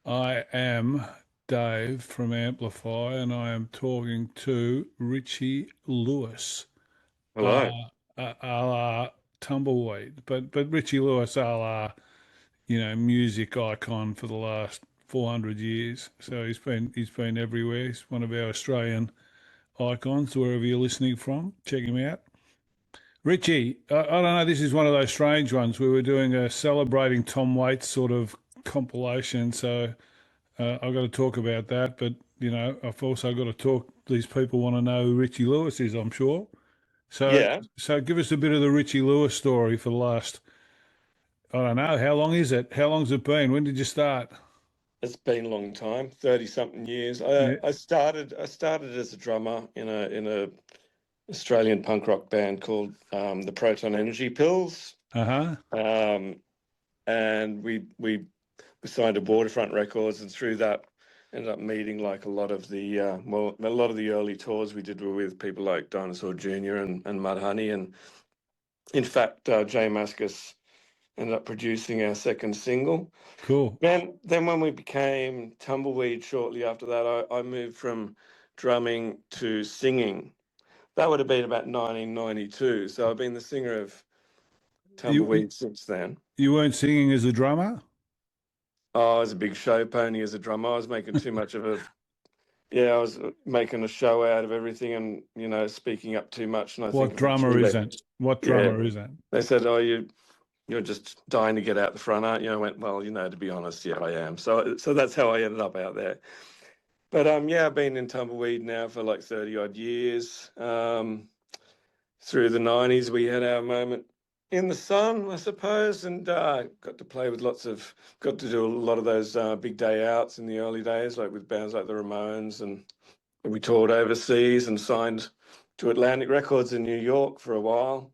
I am Dave from Amplify, and I am talking to Richie Lewis, Hello. a la Tumbleweed, but Richie Lewis, a la music icon for the last 400 years. So he's been everywhere. He's one of our Australian icons. Wherever you're listening from, check him out. Richie, I don't know. This is one of those strange ones. We were doing a celebrating Tom Waits sort of compilation, so. I've got to talk about that, but I've also got to talk. These people want to know who Richie Lewis is, I'm sure. So, Yeah, so give us a bit of the Richie Lewis story for the last. I don't know. How long is it? How long's it been? When did you start? it's been a long time, 30 something years. Yeah. I started as a drummer in a Australian punk rock band called the Proton Energy Pills. Uh huh. Um, and we signed to Waterfront Records, and through that ended up meeting like a lot of the early tours we did were with people like Dinosaur Jr. and Mudhoney, and in fact Jay Mascis ended up producing our second single. Cool. Then when we became Tumbleweed shortly after that, I moved from drumming to singing. That would have been about 1992. So I've been the singer of You Tumbleweed since then. you weren't singing as a drummer? Oh, I was a big show pony as a drummer. I was making too much of a, yeah, I was making a show out of everything and, speaking up too much. And I think What drummer eventually isn't? What yeah, drummer isn't? they said, oh, you're just dying to get out the front, aren't you? I went, well, to be honest, yeah, I am. So that's how I ended up out there. But yeah, I've been in Tumbleweed now for like 30 odd years. Through the 90s, we had our moment in the sun, I suppose, and got to do a lot of those big day outs in the early days, like with bands like the Ramones, and we toured overseas and signed to Atlantic Records in New York for a while.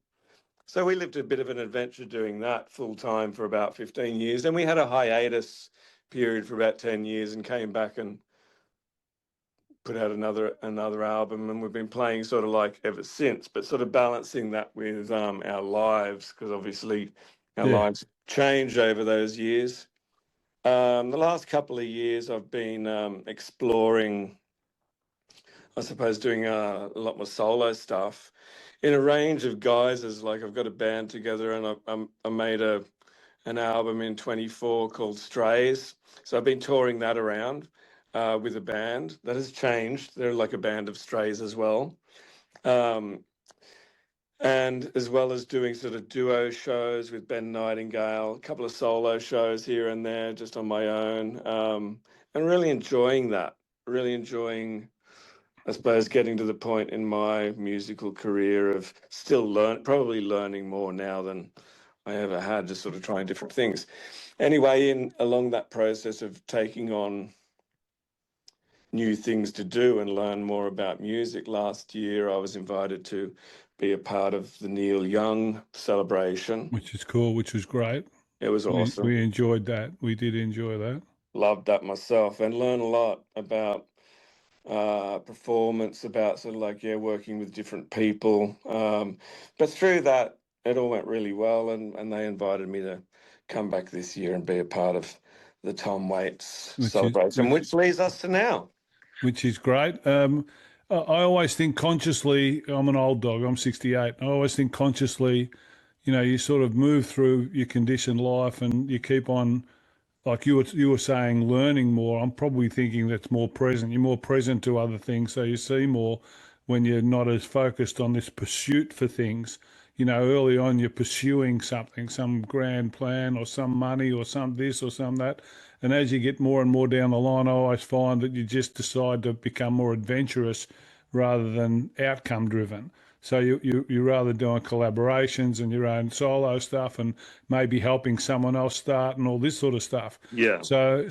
So we lived a bit of an adventure doing that full time for about 15 years. Then we had a hiatus period for about 10 years and came back and put out another album, and we've been playing sort of like ever since, but sort of balancing that with our lives, because obviously our Yeah. lives changed over those years. The last couple of years I've been exploring, I suppose, doing a lot more solo stuff in a range of guises. Like I've got a band together, and I made an album in 24 called Strays. So I've been touring that around with a band. That has changed. They're like a band of strays as well. Um, and as well as doing sort of duo shows with Ben Nightingale, a couple of solo shows here and there just on my own, and really enjoying that. Really enjoying, I suppose, getting to the point in my musical career of still probably learning more now than I ever had, just sort of trying different things. Anyway, in along that process of taking on new things to do and learn more about music, last year I was invited to be a part of the Neil Young celebration. Which is cool. Which was great. It was We awesome. enjoyed that. We did enjoy that. Loved that myself and learned a lot about performance, about sort of like, yeah, working with different people. But through that, it all went really well, and they invited me to come back this year and be a part of the Tom Waits Which is celebration, which which leads us to now. which is great. I always think consciously. I'm an old dog. I'm 68. I always think consciously. You sort of move through your conditioned life, and you keep on, like you were saying, learning more. I'm probably thinking that's more present. You're more present to other things, so you see more when you're not as focused on this pursuit for things. Early on you're pursuing something, some grand plan or some money or some this or some that. And as you get more and more down the line, I always find that you just decide to become more adventurous rather than outcome driven. So you're rather doing collaborations and your own solo stuff and maybe helping someone else start and all this sort of stuff. Yeah. So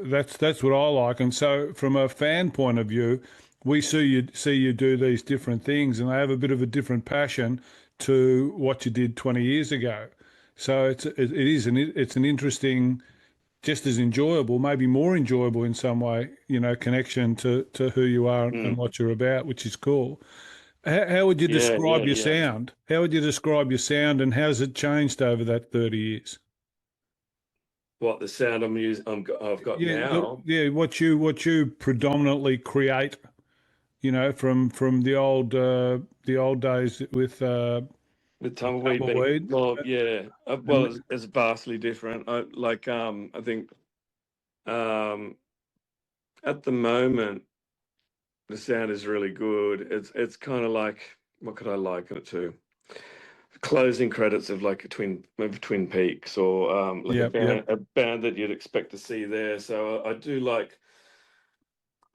that's what I like. And so from a fan point of view, we see you do these different things, and they have a bit of a different passion to what you did 20 years ago. So it's an interesting, just as enjoyable, maybe more enjoyable in some way, connection to who you are and Mm. what you're about, which is cool. How would you Yeah, yeah, describe your yeah. sound? How would you describe your sound, and how's it changed over that 30 years? what the sound I've got now. What you predominantly create, from the old days with With Tumbleweed being Tumbleweed. more, yeah. Well, And it's vastly different. I think at the moment the sound is really good. It's kind of like, what could I liken it to? Closing credits of like Twin Peaks, or like yep, yep, a band that you'd expect to see there. So I do like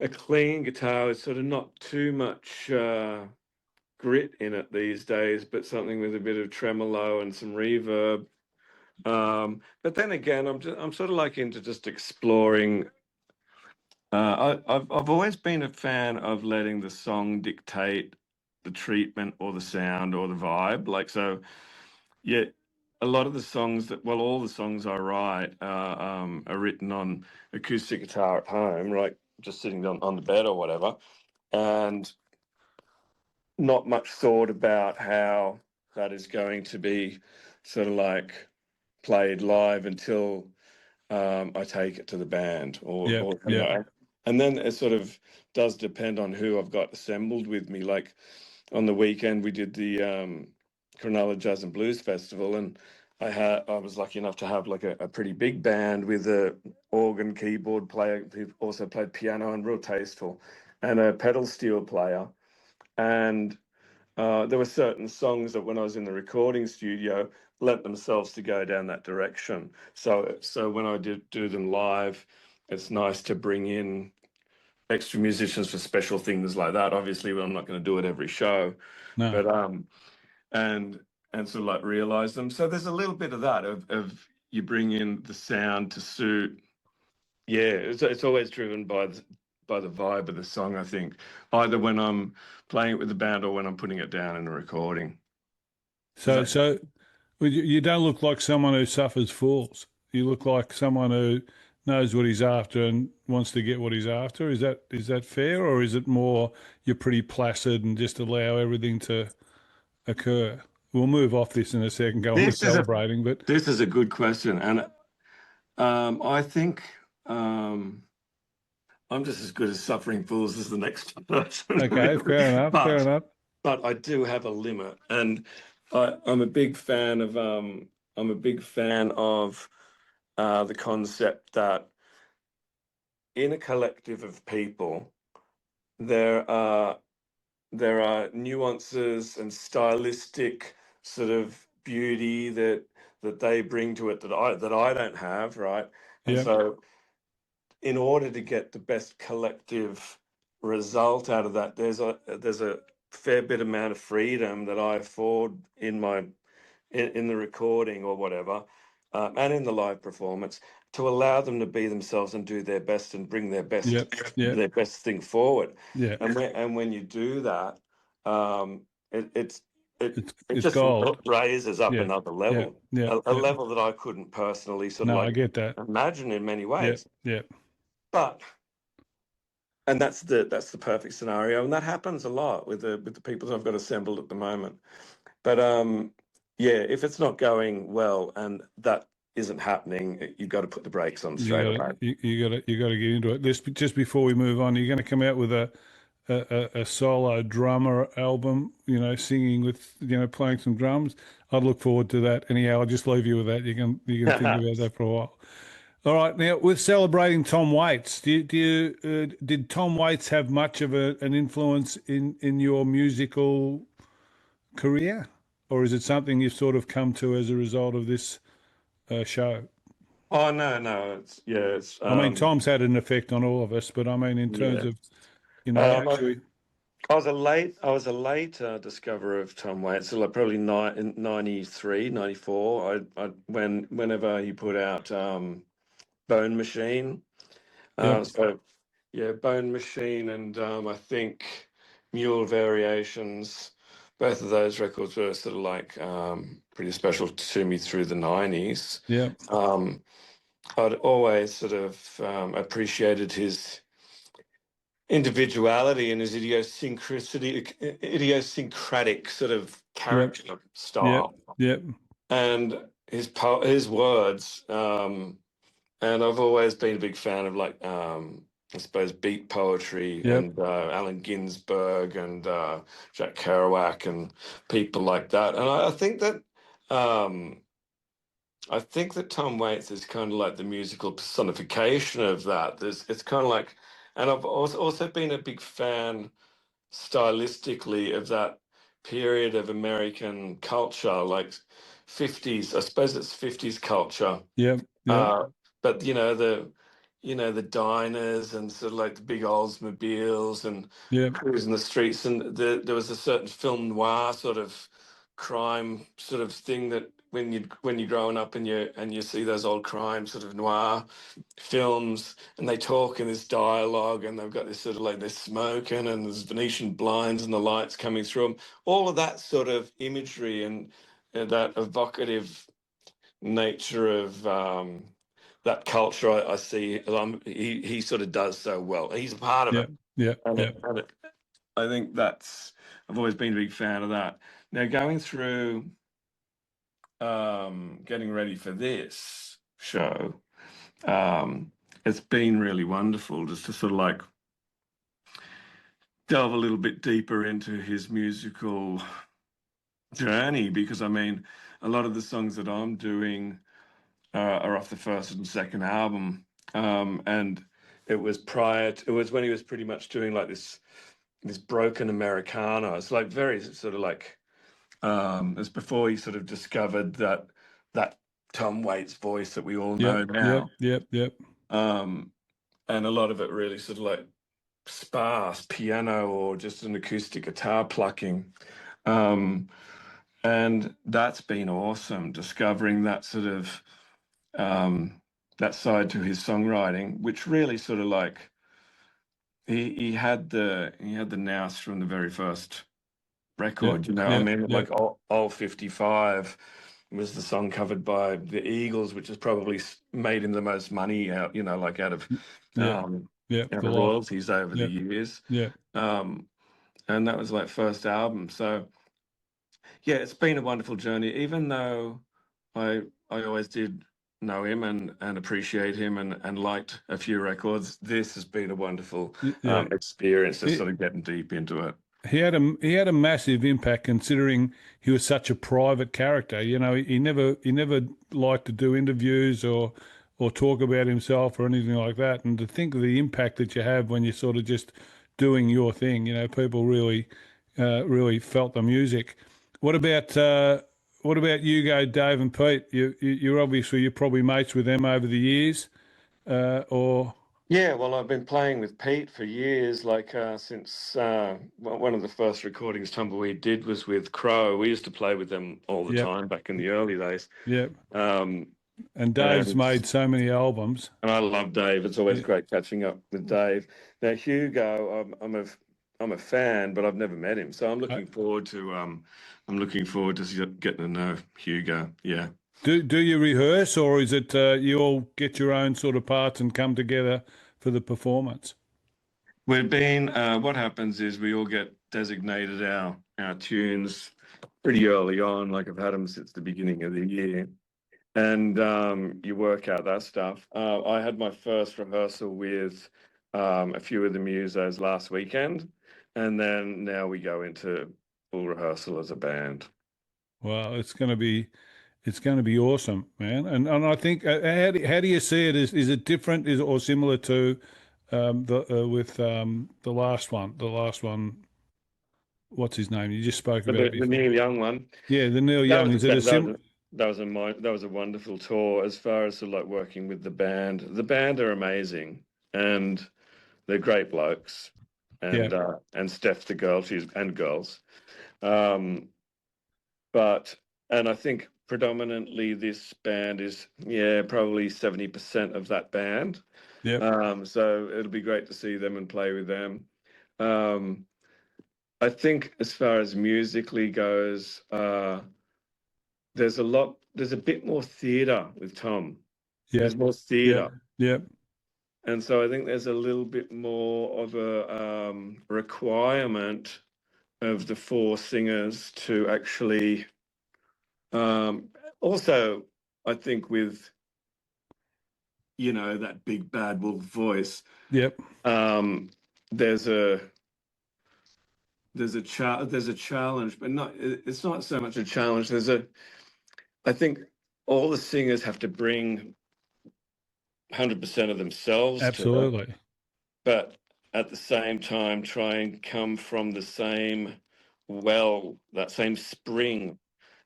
a clean guitar with sort of not too much grit in it these days, but something with a bit of tremolo and some reverb. But then again, I'm sort of like into just exploring. I've always been a fan of letting the song dictate the treatment or the sound or the vibe. Like, so, yeah, a lot of the songs all the songs I write are written on acoustic guitar at home, right? Just sitting on the bed or whatever, and not much thought about how that is going to be sort of like played live until I take it to the band, yep, or yep, and then it sort of does depend on who I've got assembled with me. Like on the weekend, we did the Cronulla Jazz and Blues Festival, and I was lucky enough to have like a pretty big band with a organ keyboard player who also played piano and real tasteful, and a pedal steel player, and there were certain songs that when I was in the recording studio lent themselves to go down that direction. So when I do them live, it's nice to bring in extra musicians for special things like that. Obviously, I'm not going to do it every show, no. but and sort of like realize them. So there's a little bit of that of you bring in the sound to suit. Yeah, it's always driven by the vibe of the song, I think, either when I'm playing it with the band or when I'm putting it down in a recording. Is So that so well, you don't look like someone who suffers fools. You look like someone who knows what he's after and wants to get what he's after. Is that fair, or is it more you're pretty placid and just allow everything to occur? We'll move off this in a second, go on to this is a celebrating, but this is a good question, and I think um, I'm just as good as suffering fools as the next person, okay, really. fair enough, fair enough. But I do have a limit, and I'm a big fan of the concept that in a collective of people there are nuances and stylistic sort of beauty that they bring to it that I don't have, right? And Yep, so in order to get the best collective result out of that, there's a fair bit amount of freedom that I afford in the recording or whatever, and in the live performance, to allow them to be themselves and do their best and bring yep, yep, their best thing forward. yeah. And when you do that, it it's it It's just gold. raises up Yeah, another yeah, level, yeah, a yeah. level that I couldn't personally sort of No, I like get that. imagine in many Yeah, ways. yeah. But and that's the perfect scenario, and that happens a lot with the people I've got assembled at the moment. But yeah, if it's not going well and that isn't happening, you've got to put the brakes on You straight got away. to you got to get into it. This just before we move on, you're going to come out with a solo drummer album, singing with, playing some drums. I'd look forward to that. Anyhow, I'll just leave you with that. You can think about that for a while. All right. Now, with celebrating Tom Waits, did Tom Waits have much of an influence in your musical career, or is it something you've sort of come to as a result of this show? Oh no, it's I mean, Tom's had an effect on all of us, but I mean, in terms yeah. of, Um, I, actually, I was a late discoverer of Tom Waits, so like probably in 93, 94. Whenever he put out Bone Machine. yep, So yeah, Bone Machine and I think Mule Variations. Both of those records were sort of like pretty special to me through the 90s. yep, Um, I'd always sort of appreciated his individuality and his idiosyncratic sort of yep, character yep, style, yep, and his words. and I've always been a big fan of like I suppose beat poetry Yep. and Allen Ginsberg and Jack Kerouac and people like that. And um, I think that Tom Waits is kind of like the musical personification of that. It's kind of like, and I've also been a big fan stylistically of that period of American culture, like 50s. I suppose it's 50s culture. Yep. Yep. Uh, but the diners and sort of like the big Oldsmobiles and Yep. cruising the streets, and there was a certain film noir sort of crime sort of thing that when you're growing up and you see those old crime sort of noir films, and they talk in this dialogue, and they've got this sort of like they're smoking and there's Venetian blinds and the lights coming through them, all of that sort of imagery and that evocative nature of that culture. I see he sort of does so well. He's a part of it, Yep. Yep. and, Yep. I think I've always been a big fan of that. Now going through getting ready for this show, it's been really wonderful just to sort of like delve a little bit deeper into his musical journey, because I mean, a lot of the songs that I'm doing are off the first and second album, and it was when he was pretty much doing like this broken Americana. It's like very sort of like it's before he sort of discovered that Tom Waits voice that we all know Yep. Yep. now. Yep. Yep. And a lot of it really sort of like sparse piano or just an acoustic guitar plucking. And that's been awesome, discovering that sort of that side to his songwriting, which really sort of like he had the nous from the very first record. Yep. I Yep. mean, Yep. like all 55 was the song covered by the Eagles, which has probably made him the most money out, like out of Yeah. Yeah. out The of lot. royalties over the Yep. years. Yep. And that was like first album. So yeah, it's been a wonderful journey, even though I always did know him and appreciate him and liked a few records. This has been a wonderful Yeah. experience, just It, sort of getting deep into it. he had a massive impact, considering he was such a private character. He never liked to do interviews or talk about himself or anything like that. And to think of the impact that you have when you're sort of just doing your thing, people really felt the music. What about you, Dave and Pete? You're probably mates with them over the years, or Yeah, well, I've been playing with Pete for years, like since one of the first recordings Tumbleweed did was with Crow. We used to play with them all the yep, time back in the early days. yep. Um, And Dave's and made so many albums. and I love Dave. It's always Yeah. great catching up with Dave. Now Hugo, I'm a fan, but I've never met him, so I'm looking forward to getting to know Hugo. Yeah. Do you rehearse, or is it you all get your own sort of parts and come together for the performance? What happens is we all get designated our tunes pretty early on, like I've had them since the beginning of the year. And you work out that stuff. I had my first rehearsal with a few of the musos last weekend, and then now we go into full rehearsal as a band. Well, it's going to be awesome, man. And I think how do you see it? Is it different? Or similar to the with the last one? The last one. What's his name? You just spoke But about the before. Neil Young one, Yeah, the Neil that Young. was a Is it a that was sim? a, that was a wonderful tour as far as sort of like working with the band. The band are amazing and they're great blokes, Yeah, and Steph the girl, and girls. Um, but and I think predominantly this band is probably 70% of that band. yeah, So it'll be great to see them and play with them. Um, I think as far as musically goes, there's a bit more theatre with Tom. yeah, There's more yeah, theatre. yeah, And so I think there's a little bit more of a requirement of the four singers to actually also, I think with you know, that big bad wolf voice. Yep. There's a there's a challenge, but it's not so much a challenge. I think all the singers have to bring 100% of themselves to it, Absolutely. but at the same time try and come from the same that same spring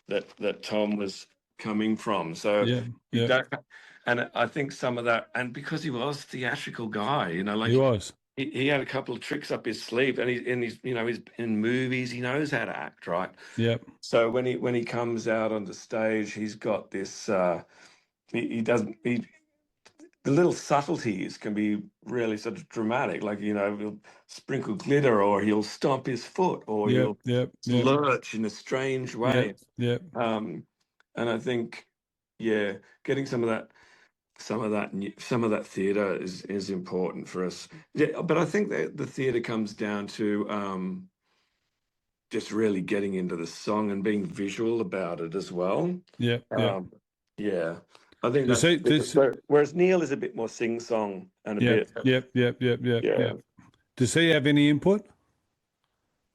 that Tom was coming from. So Yeah. you Yeah. don't, and I think some of that, and because he was a theatrical guy, you know, He like was. he had a couple of tricks up his sleeve, and he's you know, he's in movies, he knows how to act, right? Yep. So when he comes out on the stage, he's got this. He doesn't. The little subtleties can be really sort of dramatic. Like, you know, he'll sprinkle glitter, or he'll stomp his foot, or Yep. he'll Yep. Yep. lurch in a strange Yep. way. Yep. And I think, yeah, getting some of that theatre is important for us. Yeah, but I think that the theatre comes down to just really getting into the song and being visual about it as well. Yep. Yep. Yeah, I think Does he, does, whereas Neil is a bit more sing song and a yep. bit, Yep. Yep. Yep. Yep. yeah. Yep. Does he have any input,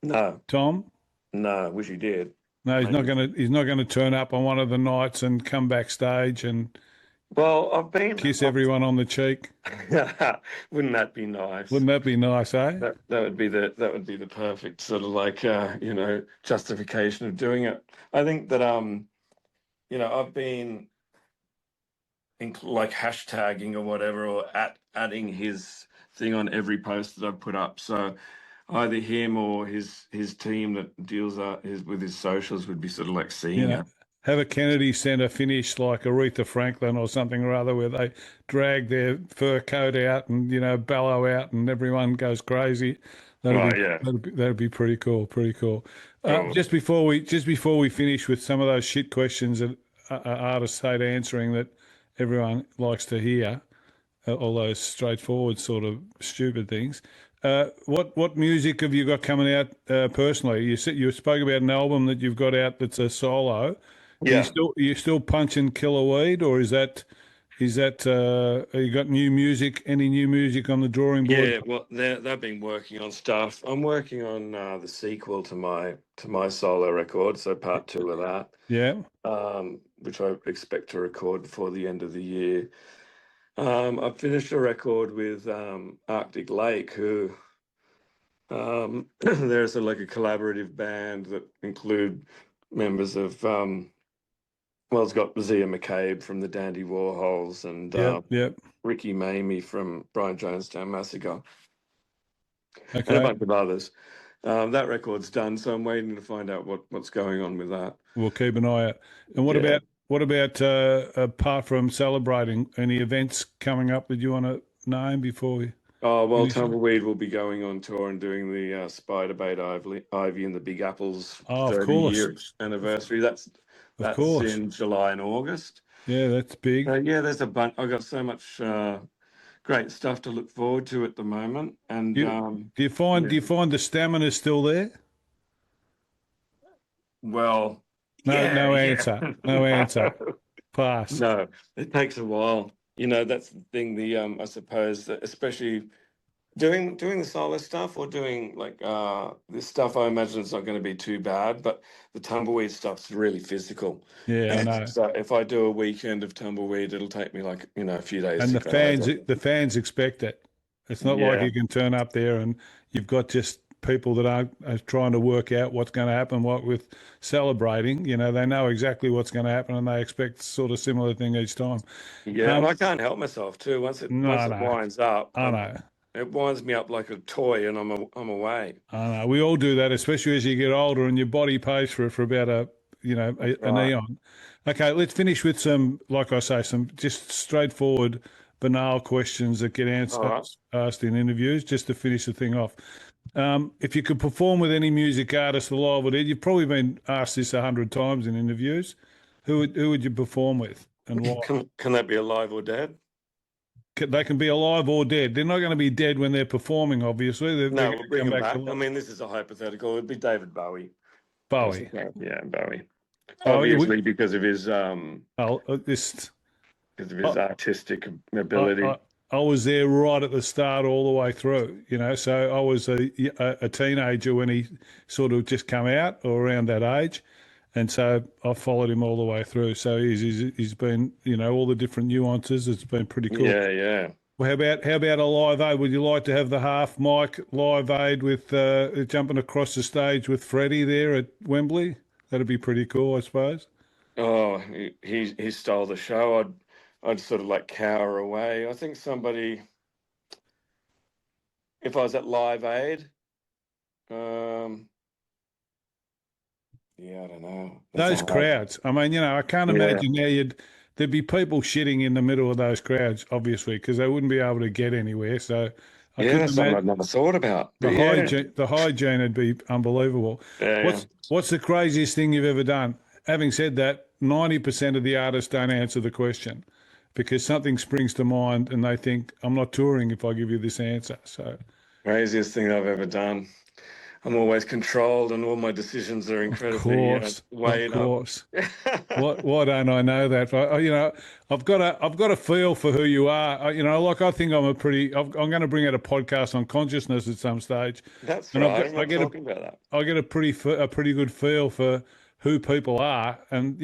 No, Tom? no, wish he did. No, he's not Maybe. going to. He's not going to turn up on one of the nights and come backstage and Well, kiss everyone on the cheek. wouldn't that be nice? Wouldn't that be nice, eh? That would be the perfect sort of like you know, justification of doing it. I think that you know, I've been like hashtagging or whatever, or adding his thing on every post that I've put up. So either him or his team that deals with his socials would be sort of like You seeing know, it. have a Kennedy Centre finish like Aretha Franklin or something or other, where they drag their fur coat out and bellow out, and everyone goes crazy. That'd be Right, yeah, that'd be pretty cool. Pretty cool. cool. Just before we finish with some of those shit questions that artists hate answering that everyone likes to hear, all those straightforward sort of stupid things. What music have you got coming out personally? You spoke about an album that you've got out that's a solo. Yeah. Are you still punching killer weed, or is that you got new music? Any new music on the drawing board? Yeah, well, they've been working on stuff. I'm working on the sequel to my solo record, so part two of that, Yeah, which I expect to record before the end of the year. I finished a record with Arctic Lake, who there's like a collaborative band that include members of well, it's got Zia McCabe from the Dandy Warhols and yep, yep. Ricky Mamie from Brian Jonestown Massacre, and a Okay, bunch of others. That record's done, so I'm waiting to find out what's going on with that. we'll keep an eye out. And Yeah. what about apart from celebrating, any events coming up that you want to name before we Oh, well, finish it? Tumbleweed will be going on tour and doing the Spider Bait Ivy and the Big Apples Oh, of 30 course, year anniversary. of That's course. in July and August. Yeah, that's big. Yeah, there's a bunch. I've got so much great stuff to look forward to at the moment. And Do you find the stamina still there? well, No, yeah, no yeah. answer. No answer. Pass. No, it takes a while. You know, that's the thing. I suppose that especially doing the solo stuff or doing like this stuff, I imagine it's not going to be too bad. But the tumbleweed stuff's really physical. Yeah, I And know. so if I do a weekend of tumbleweed, it'll take me like, you know, a few days And to the get over. fans expect it. It's not like Yeah, you can turn up there and you've got just people that are trying to work out what's going to happen. What with celebrating, they know exactly what's going to happen and they expect sort of similar thing each time. yeah, and I can't help myself too. Once No, it no, winds up, I know. it winds me up like a toy, and I'm away. I know. We all do that, especially as you get older and your body pays for it for about That's an right. eon. Okay, let's finish with some, like I say, some just straightforward, banal questions that get All right. asked in interviews, just to finish the thing off. If you could perform with any music artist, alive or dead, you've probably been asked this 100 times in interviews. Who would you perform with and why? Can that be alive or dead? They can be alive or dead. They're not going to be dead when they're performing, obviously. They're No, going we'll to bring come him back to back. I life. mean, this is a hypothetical. It'd be David Bowie. Bowie. Yeah, Bowie. Bowie, Obviously, because of his oh, this. because of his I, artistic I, ability. I, I was there right at the start, all the way through. So I was a teenager when he sort of just come out, or around that age, and so I followed him all the way through. So he's been, all the different nuances. It's been pretty cool. Yeah, yeah. Well, how about a live aid? Would you like to have the half mic live aid with jumping across the stage with Freddie there at Wembley? That'd be pretty cool, I suppose. Oh, he stole the show. I'd sort of like cower away. I think somebody, if I was at Live Aid, um, yeah, I don't know. That's a Those hard. crowds. I mean, I can't Yeah, imagine how there'd be people shitting in the middle of those crowds, obviously, because they wouldn't be able to get anywhere. So I yeah, couldn't that's something imagine I'd never thought about. But the yeah, hygiene. The hygiene would be unbelievable. yeah, yeah. What's the craziest thing you've ever done? Having said that, 90% of the artists don't answer the question because something springs to mind and they think, I'm not touring if I give you this answer. So, Craziest thing I've ever done. I'm always controlled, and all my decisions are of incredibly course, of weighed up. course. Why don't I know that? I've got a feel for who you are. Like I think I'm going to bring out a podcast on consciousness at some stage, That's and right. I'm I not get a talking about that. I get a pretty good feel for who people are, and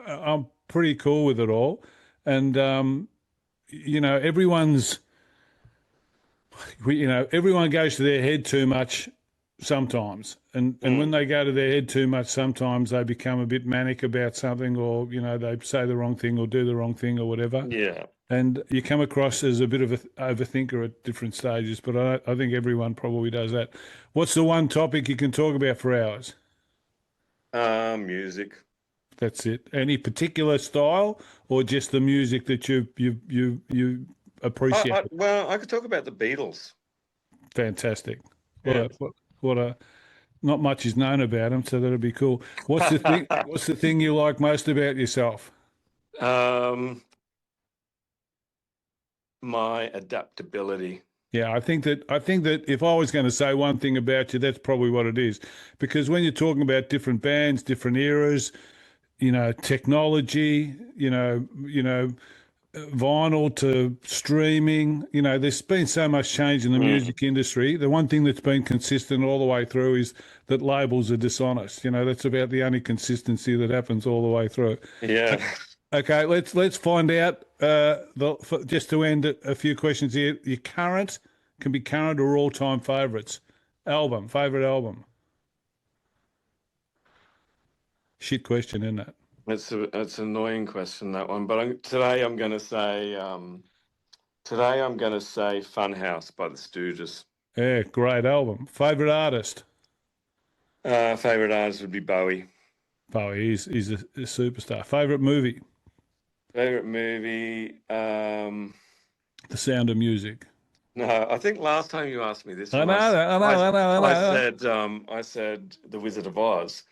I'm pretty cool with it all, and everyone's everyone goes to their head too much sometimes, and when Mm, they go to their head too much, sometimes they become a bit manic about something, or they say the wrong thing or do the wrong thing or whatever. yeah. And you come across as a bit of an overthinker at different stages, but I think everyone probably does that. What's the one topic you can talk about for hours? Music. That's it. Any particular style, or just the music that you appreciate? Well, I could talk about the Beatles. Fantastic. What Yeah. a what a not much is known about them, so that'd be cool. What's the thing? What's the thing you like most about yourself? Um, my adaptability. Yeah, I think that if I was going to say one thing about you, that's probably what it is. Because when you're talking about different bands, different eras, technology, vinyl to streaming, there's been so much change in the Mm, music industry. The one thing that's been consistent all the way through is that labels are dishonest. That's about the only consistency that happens all the way through. yeah. Okay, let's find out. Just to end it, a few questions here. Your current can be current or all-time favourites. Favorite album. Shit question, isn't it? It's an annoying question, that one. But today I'm going to say Funhouse by the Stooges. Yeah, great album. Favorite artist. Favorite artist would be Bowie. Oh, he's a superstar. Favorite movie. Favorite movie. The Sound of Music. No, I think last time you asked me this I one, know that. I know. I know. I know. I said The Wizard of Oz.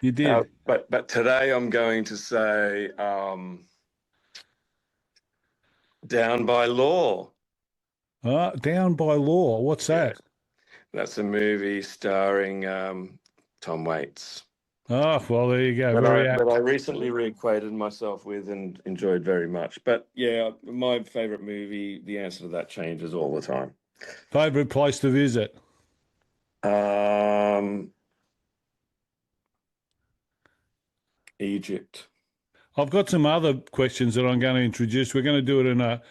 You did. But today I'm going to say Down by Law. Down by Law. What's Yeah, that? that's a movie starring Tom Waits Oh, well, there you go. that Very I apt. recently reacquainted myself with and enjoyed very much. But yeah, my favorite movie, the answer to that changes all the time. Favorite place to visit. Um, Egypt. I've got some other questions that I'm going to introduce. We're going to do it in a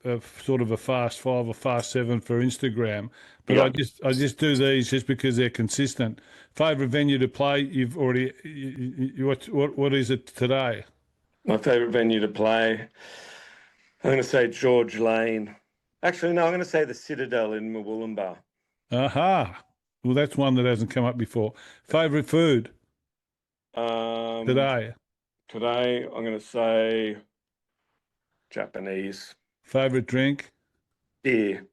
a sort of a fast five or fast seven for Instagram. But I Yeah. just do these just because they're consistent. Favorite venue to play? You've already what is it today? My favorite venue to play, I'm going to say George Lane. Actually, no, I'm going to say the Citadel in Murwillumbah. Aha. Well, that's one that hasn't come up before. Favorite food Um, today? today, I'm going to say Japanese Favorite drink? beer,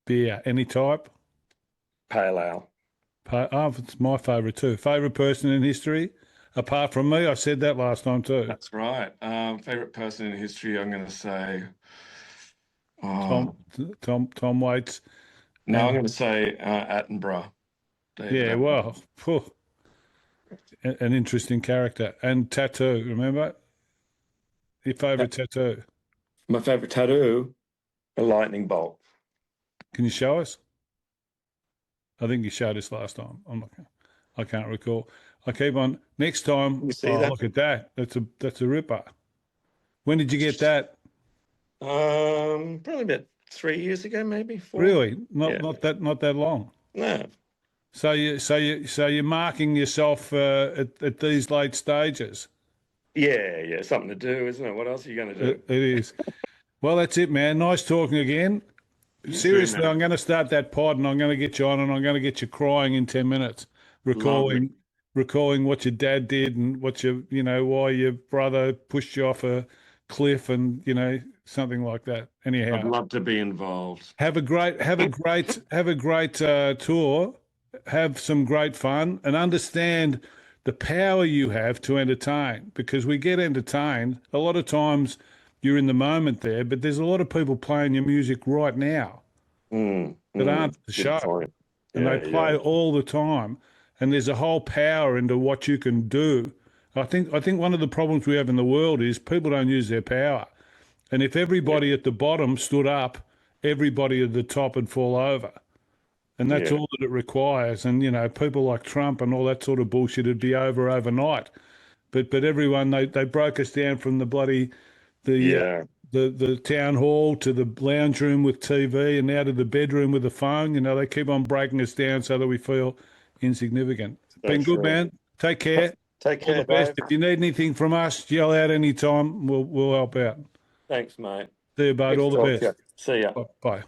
Beer. Any type? pale ale. Oh, it's my favorite too. Favorite person in history? Apart from me, I said that last time too. That's right. Favorite person in history, I'm going to say, Tom, oh, Tom Waits, no, I'm and going to say Attenborough, David yeah, Attenborough. well, phew, an interesting character and tattoo. Remember, Your favourite tattoo? My favourite tattoo, a lightning bolt. Can you show us? I think you showed us last time. I can't recall. I keep on. Next time. You see Oh, that? look at that. That's a ripper. When did you get that? Probably about 3 years ago, maybe 4. Really? Yeah. Not that long. No. So you're marking yourself at these late stages. Yeah, something to do, isn't it? What else are you going to do? It is. Well, that's it, man. Nice talking again. You too, Seriously, man. I'm going to start that pod, and I'm going to get you on, and I'm going to get you crying in 10 minutes, Lovely. recalling what your dad did and why your brother pushed you off a cliff, and something like that. I'd Anyhow, love to be involved. have a great tour. Have some great fun, and understand the power you have to entertain, because we get entertained a lot of times. You're in the moment there, but there's a lot of people playing your music right now that aren't at the Good show, point. and they play all the time. And there's a whole power into what you can do. I think one of the problems we have in the world is people don't use their power. And if everybody at the bottom stood up, everybody at the top would fall over. And that's all that it requires. And people like Trump and all that sort of bullshit would be over overnight. But everyone, they broke us down from the bloody the town hall to the lounge room with TV, and now to the bedroom with the phone. They keep on breaking us down so that we feel insignificant. Been good, man. Take care. Take All care, the best. Dave. If you need anything from us, yell out anytime. We'll help out. Thanks, mate. See you, bud. Good All to the talk to best. you. See ya. Bye.